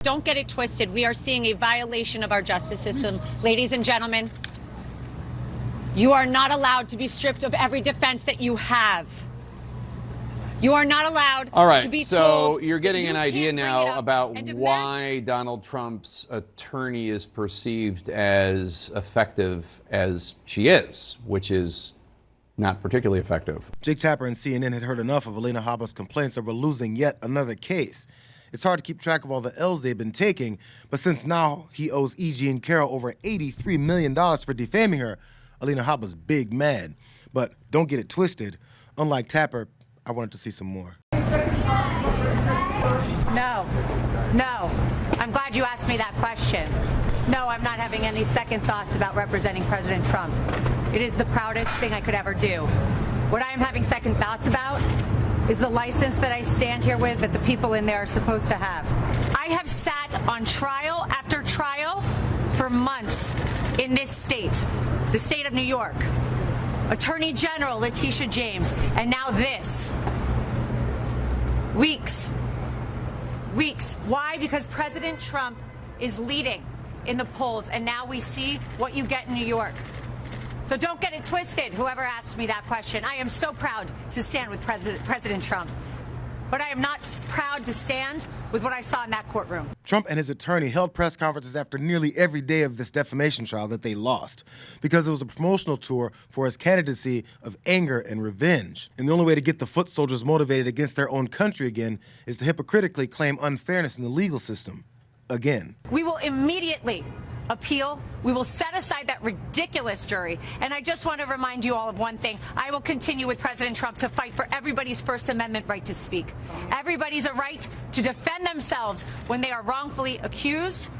Don't get it twisted. We are seeing a violation of our justice system. Ladies and gentlemen, you are not allowed to be stripped of every defense that you have. You are not allowed to be told. So you're getting an idea now about and why Donald Trump's attorney is perceived as effective as she is, which is not particularly effective. Jake Tapper and CNN had heard enough of Alina Habba's complaints that we're losing yet another case. It's hard to keep track of all the L's they've been taking, but since now he owes E.G. and Carroll over $83 million for defaming her, Alina Habba's big mad. But don't get it twisted. Unlike Tapper, I wanted to see some more. No. I'm glad you asked me that question. No, I'm not having any second thoughts about representing President Trump. It is the proudest thing I could ever do. What I am having second thoughts about is the license that I stand here with that the people in there are supposed to have. I have sat on trial after trial for months in this state, the state of New York. Attorney General Letitia James, and now this. Weeks. Why? Because President Trump is leading in the polls, and now we see what you get in New York. So don't get it twisted, whoever asked me that question. I am so proud to stand with President Trump. But I am not proud to stand with what I saw in that courtroom. Trump and his attorney held press conferences after nearly every day of this defamation trial that they lost because it was a promotional tour for his candidacy of anger and revenge. And the only way to get the foot soldiers motivated against their own country again is to hypocritically claim unfairness in the legal system. Again. We will immediately appeal. We will set aside that ridiculous jury. And I just want to remind you all of one thing. I will continue with President Trump to fight for everybody's First Amendment right to speak. Everybody's a right to defend themselves when they are wrongfully accused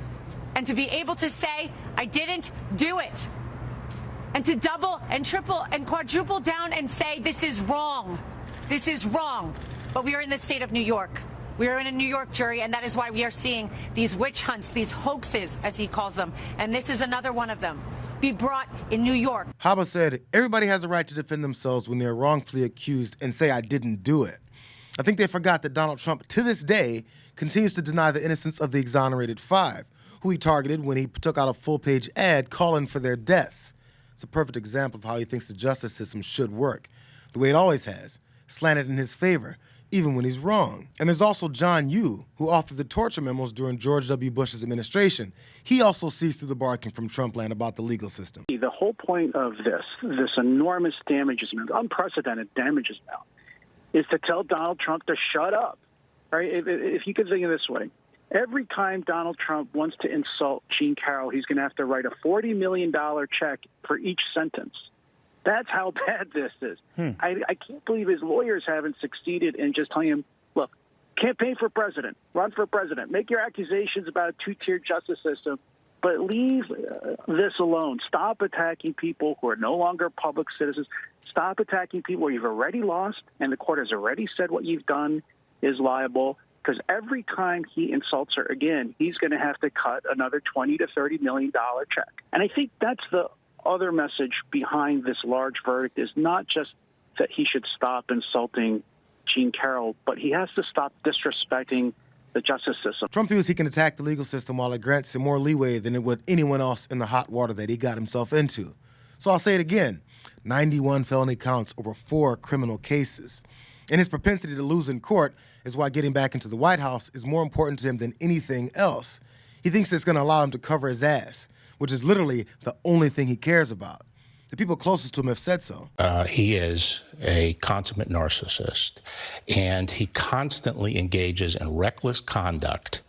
and to be able to say, I didn't do it. And to double and triple and quadruple down and say, this is wrong. This is wrong. But we are in the state of New York. We are in a New York jury, and that is why we are seeing these witch hunts, these hoaxes, as he calls them. And this is another one of them, be brought in New York. Habba said everybody has a right to defend themselves when they're wrongfully accused and say, I didn't do it. I think they forgot that Donald Trump, to this day, continues to deny the innocence of the exonerated five, who he targeted when he took out a full-page ad calling for their deaths. It's a perfect example of how he thinks the justice system should work, the way it always has, slanted in his favor, even when he's wrong. And there's also John Yoo, who authored the torture memos during George W. Bush's administration. He also sees through the barking from Trump land about the legal system. The whole point of this enormous damages amount, unprecedented damages amount, is to tell Donald Trump to shut up. Right? If you could think of it this way, every time Donald Trump wants to insult Jean Carroll, he's going to have to write a $40 million check for each sentence. That's how bad this is. I can't believe his lawyers haven't succeeded in just telling him, look, campaign for president, run for president, make your accusations about a two-tiered justice system, but leave this alone. Stop attacking people who are no longer public citizens. Stop attacking people where you've already lost and the court has already said what you've done is liable, because every time he insults her again, he's going to have to cut another $20 to $30 million check. And I think that's the other message behind this large verdict, is not just that he should stop insulting Jean Carroll, but he has to stop disrespecting the justice system. Trump feels he can attack the legal system while it grants him more leeway than it would anyone else in the hot water that he got himself into. So I'll say it again, 91 felony counts over 4 criminal cases. And his propensity to lose in court is why getting back into the White House is more important to him than anything else. He thinks it's going to allow him to cover his ass, which is literally the only thing he cares about. The people closest to him have said so. He is a consummate narcissist, and he constantly engages in reckless conduct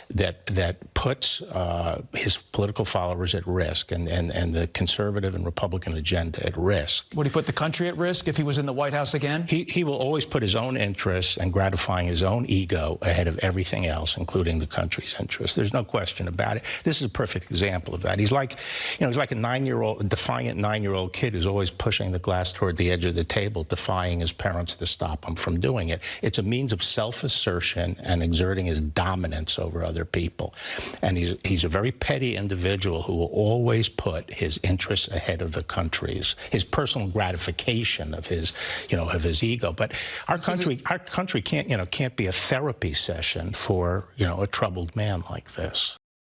that puts his political followers at risk and the conservative and Republican agenda at risk. Would he put the country at risk if he was in the White House again? He will always put his own interests and gratifying his own ego ahead of everything else, including the country's interests. There's no question about it. This is a perfect example of that. He's like, he's like a defiant 9-year-old kid who's always pushing the glass toward the edge of the table defying his parents to stop him from doing it. It's a means of self-assertion and exerting his dominance over other people. And he's a very petty individual who will always put his interests ahead of the country's, his personal gratification of his, of his ego. But our country can't be a therapy session for, a troubled man like this.